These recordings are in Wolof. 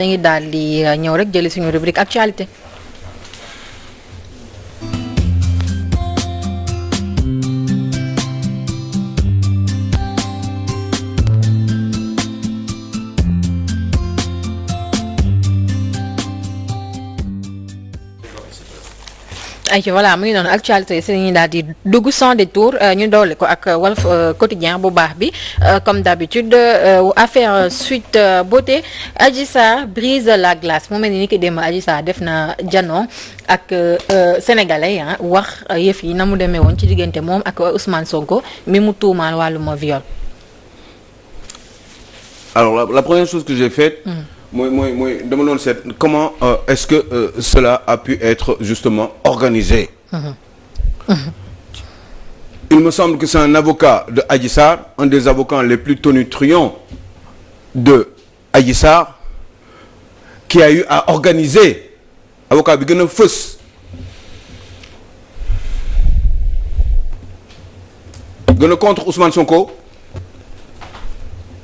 dañuy daal di ñëw rek jëli suñu rubrique actualité. ay voilà mu ngi noonu actualité si ñuy daal di dugg sans détour ñu doole ko ak Walf Quotidien bu baax bi comme d'habitude affaire Sweet Beauté Adji Sarr brise la glace mu mel ni ki démb Adji Sarr def na jano ak sénégalais yi wax yëf yi na mu demee woon ci diggante moom ak Ousmane Sonko mi mu tuumaal wàllum viol. Alors la première chose que j'ai faite. mooy dama doon seet comment est-ce que cela a pu être justement organisé. Il me semble que c'est un avocat de Adji Sarr, un des avocats les plus tonitruants de Adji Sarr, qui a eu à organiser avocat bi gën a fës gën a contre Ousmane Sonko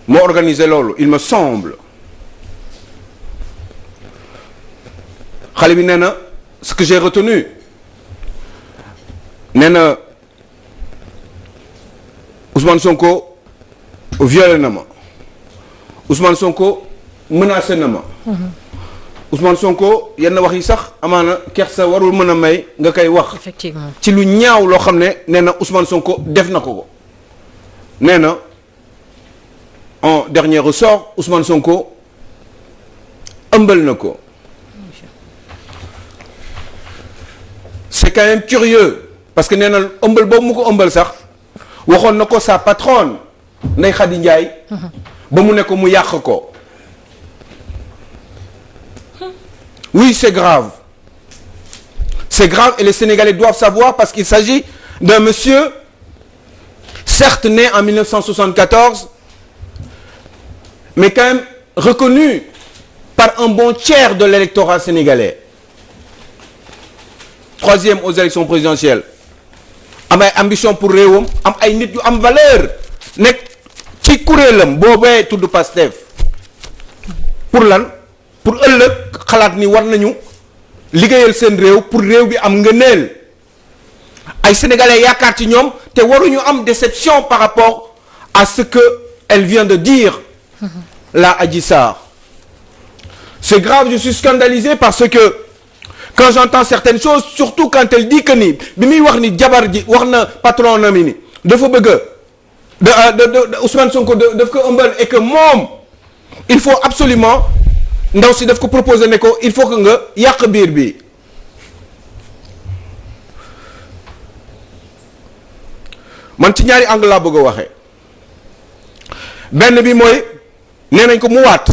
moo organisé loolu il me semble. xale bi nee na ce que j'ai retenu nee na Ousmane Sonko violé na ma Ousmane Sonko menacé na ma. Ousmane Sonko yenn wax yi sax amaana kersa warul mën a may nga koy wax. Effectivement ci lu ñaaw loo xam ne nee na Ousmane Sonko def na ko nee na en dernier ressort Ousmane Sonko ëmbal na ko. C'est quand même curieux parce que nee na ëmbal boobu mu ko ëmbal sax waxoon na ko sa patronne Ndeye Khady Ndiaye ba mu ne ko mu yàq ko. Oui, c'est grave et les Sénégalais doivent savoir parce qu'il s'agit d'un monsieur certes né en 1974 mais quand même reconnu par un bon tiers de l'électorat sénégalais. Troisième aux élections présidentielles am ay ambition pour réewam am ay nit yu am valeur nekk ci kuréelam boobee tudd Pastef pour lan pour ëllëg xalaat ni war nañu liggéeyal seen réew pour réew bi am ngëneel ay sénégalais yaakaar ci ñoom te waruñu am déception par rapport à ce que elle vient de dire la Adji Sarr. C'est grave, je suis scandalisé parce que quand j'entends certaines choses surtout quand elle dit que ni bi muy wax ni jabar ji wax na patron na mi ni dafa bëgg de Ousmane Sonko daf ko ëmbal et que moom il faut absolument ndaw si daf ko proposer ne ko il faut que nga yàq biir bi man ci ñaari angle laa bëgg a waxee benn bi mooy nee nañ ko mu waat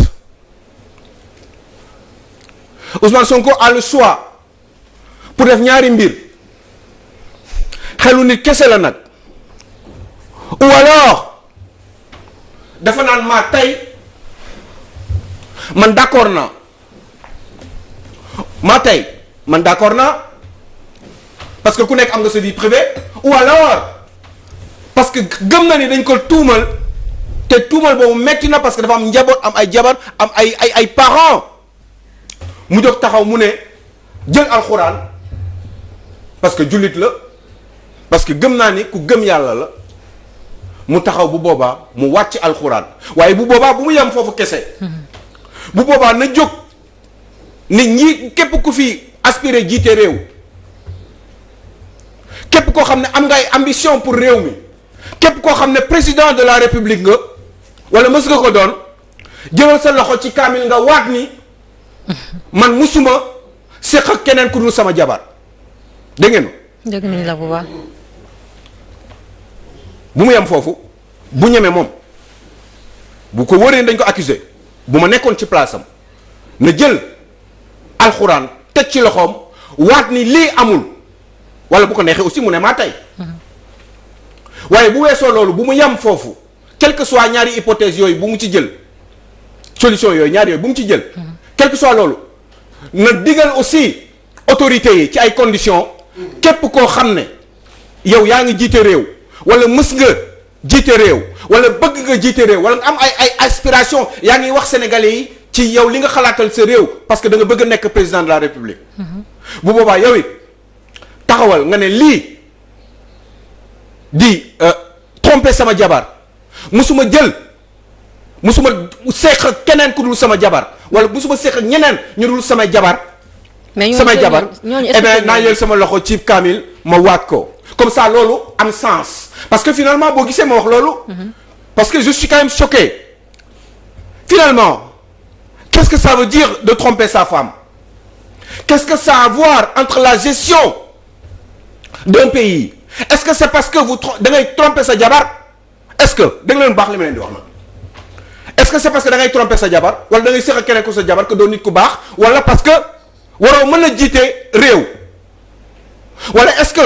Ousmane Sonko a le choix pour def ñaari mbir xelu nit kese la nag ou alors dafa naan maa tey man d'accord naa maa tey man d'accord naa parce que ku nekk am nga sa vie privée ou alors parce que gëm na ni dañ ko tuumal te tuumal boobu metti na parce que dafa am njaboot am ay jabar am ay parents mu jóg taxaw mu ne jël alxuraan parce que jullit la parce que gëm naa ni ku gëm yàlla la mu taxaw bu boobaa mu wàcc alxuraan waaye bu boobaa bu mu yem foofu kese bu boobaa na jóg nit ñi képp ku fi aspiré jiite réew képp koo xam ne am nga ay ambition pour réew mi képp koo xam ne président de la république nga wala mës nga ko doon jëlal sa loxo ci kaamil nga waat ni man musuma séq ak keneen ku dul sama jabar dégg ngeen. dégg nañ la bu baax. bu mu yem foofu bu ñemee moom bu ko wëree dañ ko accuser bu ma nekkoon ci place am na jël alxuraan teg ci loxoom waat ni lii amul wala bu ko neexee aussi mu ne maa tey waaye bu weesoo loolu bu mu yem foofu quel que soit ñaari hypothèse yooyu bu mu ci jël solution yooyu ñaari yooyu bu mu ci jël. quel que soit loolu na digal aussi autorités yi ci ay conditions képp koo xam ne yow yaa ngi jiite réew wala mës nga jiite réew wala bëgg nga jiite réew wala nga am ay aspiration yaa ngi wax sénégalais yi ci yow li nga xalaatal sa réew parce que da nga bëgg a nekk président de la république. bu boobaa yow it taxawal nga ne lii di tromper sama jabar musuma seex ak keneen ku dul sama jabar wala musuma seex ak ñeneen ñu dul samay jabar. samay jabar eh bien naa jël sama loxo ci kaamil ma waat ko comme ça loolu am sens parce que finalement boo gisee ma wax loolu. parce que je suis quand même choqué finalement. Qu'est-ce que ça veut dire de tromper sa femme? Qu'est-ce que ça a à voir entre la gestion d'un pays? Est-ce que c'est parce que da ngay tromper sa jabar? Est-ce que da nga leen baax li ma leen di wax na est-ce que c'est parce que da ngay tromper sa jabar wala da ngay seq ak keneen ko sa jabar que doo nit ku baax wala parce que waroo mën a jiite réew wala est-ce que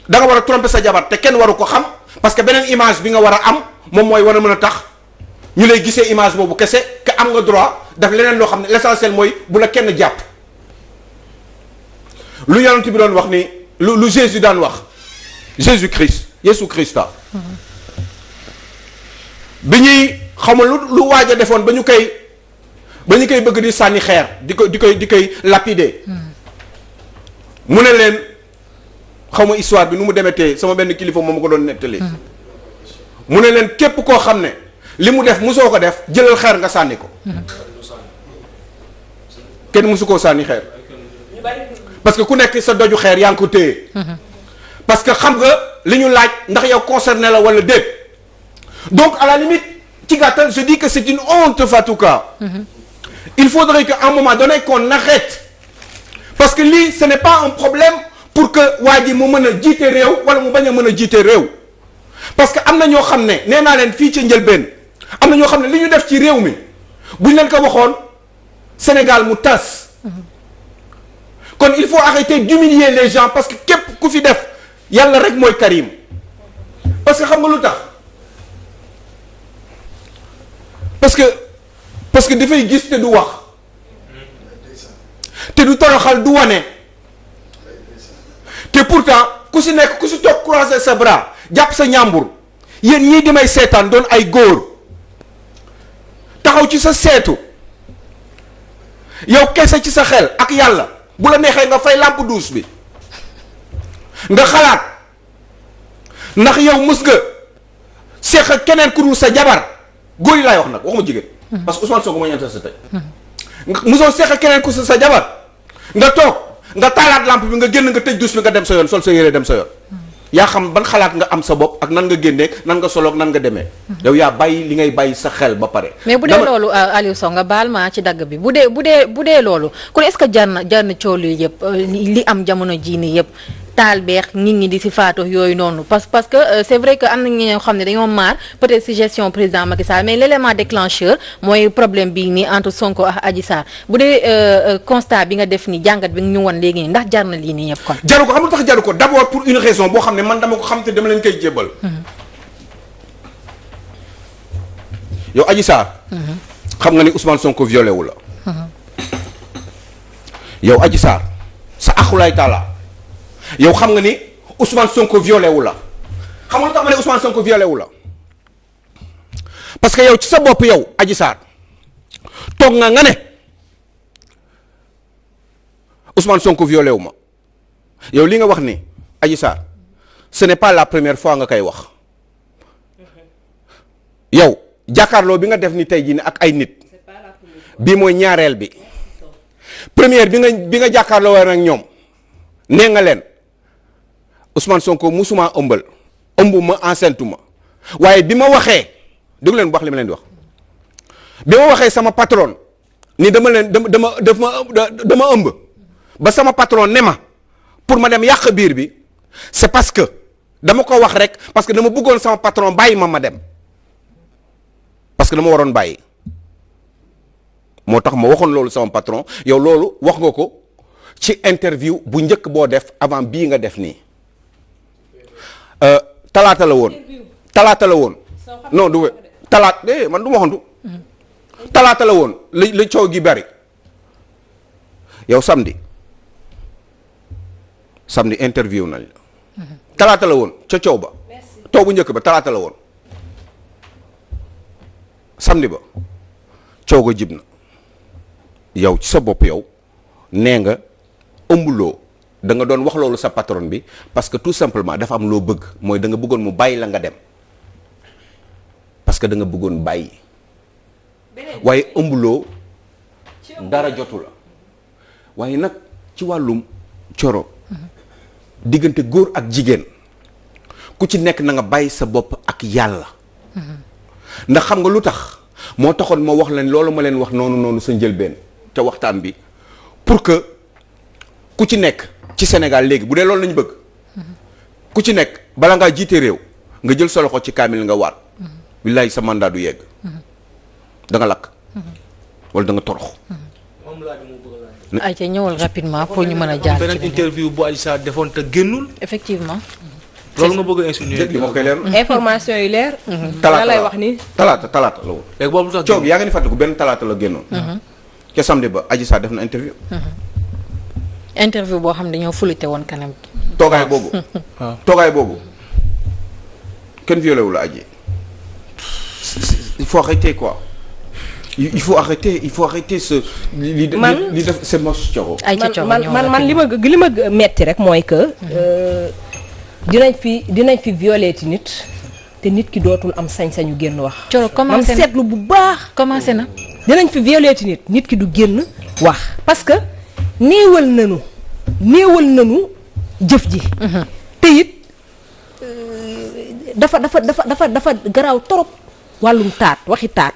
da nga war a tromper sa jabar te kenn waru ko xam parce que beneen image bi nga war a am moom mooy war a mën a tax ñu lay gisee image boobu kese que am nga droit daf leneen loo xam ne l'essentiel mooy bu la kenn jàpp lu yonent bi doon wax ni lu Jésus daan wax Jésus Christ Yesu Christa bi ñuy xamal lu waaj a defoon ba ñu koy bëgg di sànni xeer di koy lapider mu ne leen xaw ma histoire bi nu mu demetee sama benn kilifa moom ma ko doon nettali mu ne leen képp koo xam ne li mu def musoo ko def jëlal xeer nga sànni ko kenn musu koo sànni xeer parce que ku nekk sa doju xeer yaa ngi ko téye parce que xam nga li ñu laaj ndax yow concerné la wala déet donc à la limite ci gàttal je dis que c'est une honte Fatouka il faudrait qu'à un moment donné qu'on arrête parce que lii ce n'est pas un problème pour que waa ji mu mën a jiite réew wala mu bañ a mën a jiite réew parce que am na ñoo xam ne nee naa leen fii ci njëlbeen am na ñoo xam ne li ñu def ci réew mi buñ leen ko waxoon Sénégal mu tas kon il faut arrêter d'humilier les gens parce que képp ku fi def yàlla rek mooy Karim parce que xam nga lu tax parce que dafay gis te du wax te du toroxal du wane te pourtant ku si nekk ku si toog croiser sa bras jàpp sa ñàmbur yéen ñii di may seetaan doon ay góor taxaw ci sa seetu yow kese ci sa xel ak yàlla bu la neexee nga fay lampe douce bi nga xalaat ndax yow mus nga seex ak keneen ku dul sa jabar góor yi laay wax nag waxuma jigéen parce que Ousmane Sonko moo ñeente sa tey musoo seex ak keneen ku sa jabar nga toog nga taalaat lampe bi nga génn nga tëj douche bi nga dem sa yoon sol sa yére dem sa yoon yaa xam ban xalaat nga am sa bopp ak nan nga génnee nan nga soloog nan nga demee yow yaa bàyyi li ngay bàyyi sa xel ba pare mais bu dee loolu Aliou Sow nga baal ma ci dagg bi bu dee loolu kon est-ce que jar na coow li yëpp li am jamono jii nii yëpp taal beex nit ñi di si faatu yooyu noonu parce que c'est vrai que am na ñoo xam ne dañoo maar peut-être si gestion président Macky Sall mais l'élément déclencheur mooy problème bi nii entre Sonko ak Adji Sarr bu dee constat bi nga def ni jàngat bi nga ñu won léegi nii ndax jar na lii nii yëpp kon jaru ko xam lu tax jaru ko d'abord pour une raison boo xam ne man dama ko xam te dama leen koy jébbal yow Adji Sarr xam nga ni Ousmane Sonko violé wu la yow Adji Sarr sa axulaay taala yow xam nga ni Ousmane Sonko violé wu la xam nga lu tax ma ne Ousmane Sonko violé wu la parce que yow ci sa bopp yow Adji Sarr toog nga ne Ousmane Sonko violé wu ma yow li nga wax ni Adji Sarr ce n'est pas la première fois nga koy wax yow jàkkaarloo bi nga def ni tey jii ni ak ay nit bii mooy ñaareel bi première bi nga jàkkaarloo war ak ñoom nee nga leen Ousmane Sonko musuma ëmbal ëmbuma enceinte ma waaye bi ma waxee déglu leen bu wax li ma leen di wax bi ma waxee sama patron ni dama ëmb ba sama patron ne ma pour ma dem yàq biir bi c'est parce que dama ko wax rek parce que dama bëggoon sama patron bàyyi ma dem parce que dama waroon bàyyi moo tax ma waxoon loolu sama patron yow loolu wax nga ko ci interview bu njëkk boo def avant bii nga def nii talaata la woon non du man du ma waxantu talaata la woon li coow gi bari yow samedi interview nañ la talaata la woon ca coow ba coow bu njëkk ba talaata la woon samedi ba coow ga jib na yow ci sa bopp yow nee nga ëmbuloo da nga doon wax loolu sa patron bi parce que tout simplement dafa am loo bëgg mooy da nga bëggoon mu bàyyi la nga dem parce que da nga bëggoon bàyyi waaye ëmbuloo dara jotu la waaye nag ci wàllum coro diggante góor ak jigéen ku ci nekk na nga bàyyi sa bopp ak yàlla ndax xam nga lu tax moo taxoon ma wax leen loolu ma leen wax noonu sa njëlbeen ca waxtaan bi pour que ku ci nekk ci Sénégal léegi bu dee loolu lañu bëgg ku ci nekk bala ngaa jiite réew nga jël sa loxo ci kaamil nga waat billaay sa mandat du yegg da nga lakk wala da nga torox. ay ca ñëwal rapidement pour ñu mën a jaar beneen interview bu Adji Sarr defoon te génnul. effectivement. loolu nga bëgg a insinuer. li ma koy leer. information yu leer. talaata lay wax ni talaata la woon. léegi boobu sax coow yaa ngi ni fàttaliku benn talaata la génnoon. ca samedi ba Adji Sarr def na interview. interview boo xam ne dañoo fulite woon kanam gi. toogaay boobu. toogaay boobu kenn violé wu la Adji. il faut arrêter quoi. il faut arrêter ce. li def c'est moche Thioro. man li ma metti rek mooy que. dinañ fi violé ti nit te nit ki dootul am sañ-sañu génn wax. Thioro commencé man seetlu bu baax. commencé na. dinañ fi violé ti nit ki du génn wax parce que néewal nañu jëf ji. te it dafa garaaw torop wàllum taat waxi taat.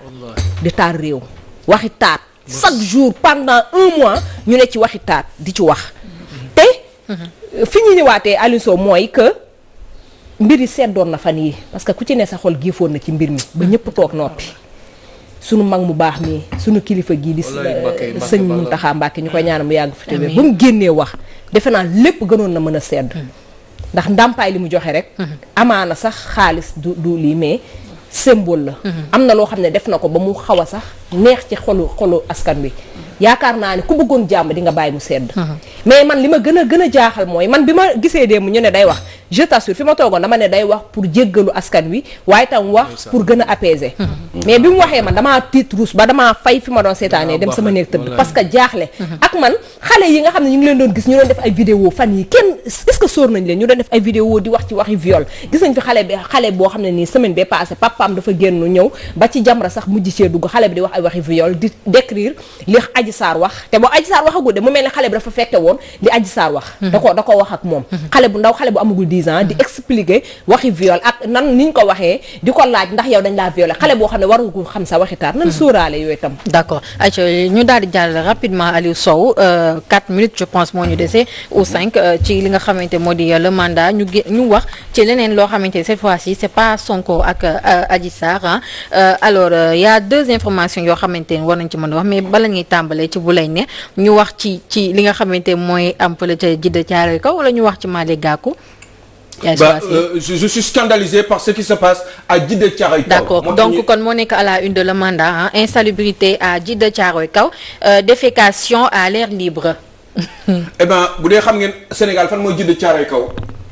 di taal réew waxi taat chaque jour pendant 1 mois ñu ne ci waxi taat di ci wax te fi ñu ñëwaatee Aliou Sow mooy que mbir yi seddoon na fan yi parce que ku ci ne sa xol giifoon na ci mbir mi ba ñëpp toog noppi sunu mag mu baax mi sunu kilifa gii di sëñ Mountakha Mbacké ñu koy ñaanal mu yàgg fi te ba mu génnee wax defe naa lépp gënoon na mën a sedd ndax ndàmpaay li mu joxe rek amaana sax xaalis du lii mais symbole la. am na loo xam ne def na ko ba mu xaw a sax neex ci xolu askan bi yaakaar naa ne ku bëggoon jàmm di nga bàyyi mu sedd. mais man li ma gën a jaaxal mooy man bi ma gisee démb ñu ne day wax je t'assure fi ma toogoon dama ne day wax pour jéggalu askan wi waaye tam wax pour gën a apaiser. mais bi mu waxee man damaa tiit ruus ba damaa fay fi ma doon seetaanee dem sama néeg tëdd parce que jaaxle. ak man xale yi nga xam ne ñu ngi leen doon gis ñu doon def ay vidéo fan yi kenn est-ce que sóor nañ leen ñu doon def ay vidéo di wax ci waxi viol gis nañ fi xale boo xam ne nii semaine bee passé papaam dafa génn ñëw ba ci Jamra sax mujj cee dugg xale bi di wax ay waxi viol di décrire li Adji Sarr wax te boo Adji Sarr waxagul de mu mel ne xale bi dafa fekke woon li Adji Sarr wax da ko wax ak moom xale bu ndaw xale bu amagul 10 ans di expliquer waxi viol ak nan niñ ko waxee di ko laaj ndax yow dañ laa violé xale boo xam ne warugul xam sa waxi taar nan sóoraale yooyu tam d'accord ayca ñu daal di jàll rapidement Aliou Sow 4 minutes je pense moo ñu dese ou 5 ci li nga xamante moo di le mandat ñu wax ci leneen loo xamante cette fois-ci c'est pas Sonko ak Adji Sarr alors y a 2 informations yoo xamante ne war nañ ci mën a wax mais bala ñuy tàmbalee ci bu lay ne ñu wax ci li nga xamante mooy am fële ca Jidda Caaroy Kaw wala ñu wax ci Malick Gakou. Je suis scandalisé par ce qui se passe à Jidda Caaroy Kaw. D'accord donc kon moo nekk à la une de le mandat insalubrité à Jidda Caaroy Kaw défécation à l'air libre. Eh ben bu dee xam ngeen Sénégal fan mooy Jidda Caaroy Kaw.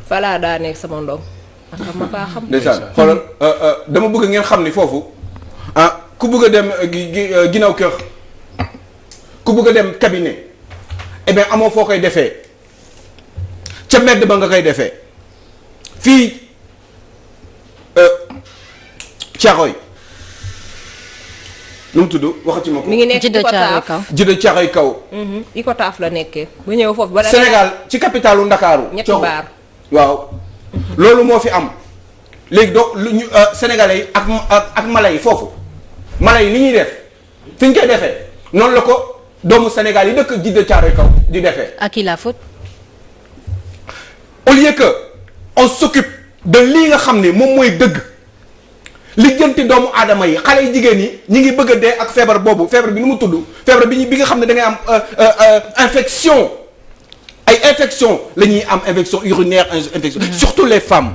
falaa daa nekk sama ndong. ma faa xam. ndeysaan xoolal dama bëgg ngeen xam ni foofu ku bëgg a dem ginnaaw kër ku bëgg a dem cabinet eh bien amoo foo koy defee ca mbedd ba nga koy defee fii Caaroy nu mu tudd waxati ma ko. mi ngi nekk Jidda Caaroy Kaw. Jidda Caaroy Kaw. Icotaf la nekkee ba ñëw foofu. ba Sénégal ci capitalu Ndakaaru. ñetti baar waaw. loolu moo fi am léegi donc lu ñu sénégalais yi ak mala yi foofu mala yi ni ñuy def fi ñu koy defee noonu la ko doomu Sénégal yi dëkk Jidda Caaroy Kaw di defee. À qui la faute? Au lieu que on s'occupe de lii nga xam ne moom mooy dëgg lijjanti doomu aadama yi xale yi jigéen yi ñi ngi bëgg a dee ak feebar boobu feebar bi nu mu tudd feebar bi nga xam ne da ngay am infection. ay infection la ñuy am infection urinaire infection surtout les femmes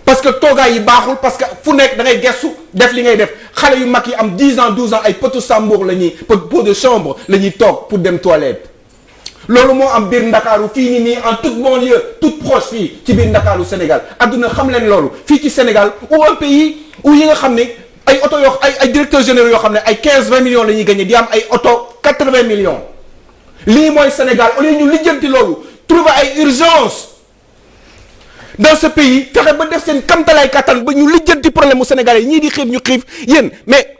parce que toogaay yi baaxul parce que fu nekk da ngay gestu def li ngay def xale yu mag yi am 10 ans 12 ans ay potu sambour la ñuy pot de chambre la ñuy toog pour dem toilette loolu moo am biir Ndakaaru fii nii en toute banlieue toute proche fii ci biir Ndakaaru Sénégal adduna xam leen loolu fii ci Sénégal ou un pays où yi nga xam ne ay oto yoo ay directeurs généraux yoo xam ne ay 15-20 millions la ñuy gagné di am ay oto 80 millions lii mooy Sénégal au lieu ñu lijjanti loolu trouver ay urgence dans ce pays fexe ba def seen kamtalaay kattan ba ñu lijjanti problème mu Sénégalais ñii di xiif ñu xiif yéen mais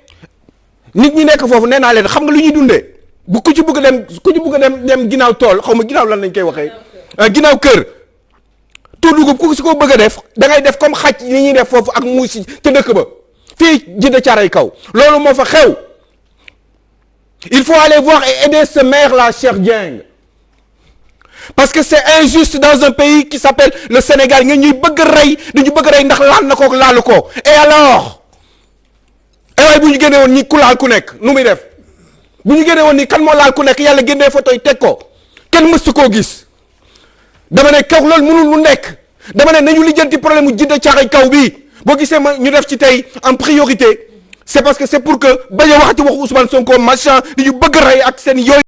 nit ñi nekk foofu nee naa leen xam nga lu ñuy dundee bu ku ci bëgg a dem ginnaaw tool xaw ma ginnaaw lan lañ koy waxee ginnaaw kër tuur dugub ku si ko bëgg a def da ngay def comme xaj li ñuy def foofu ak muus yi ca dëkk ba fii Djiddah Thiaroye Kaw loolu moo fa xew il faut aller voir et aider ce maire là Cheikh Dieng parce que c'est injuste dans un pays qui s'appelle le Sénégal nga ñuy bëgg rey dañu bëgg rey ndax laal na ko laalu ko et alors waaye bu ñu génne woon ñi ku laal ku nekk nu muy def bu ñu génne woon ni kan moo laal ku nekk yàlla génnee photo yi teg ko kenn mësu koo gis dama ne kaw loolu mënul lu nekk dama ne nañu lijjanti problème mu Djiddah Thiaroye Kaw bi boo gisee ma ñu def ci tey en priorité c'est parce que c'est pour que bañ a waxati waxu Ousmane Sonko machin di ñu bëgg rey ak seen yooyu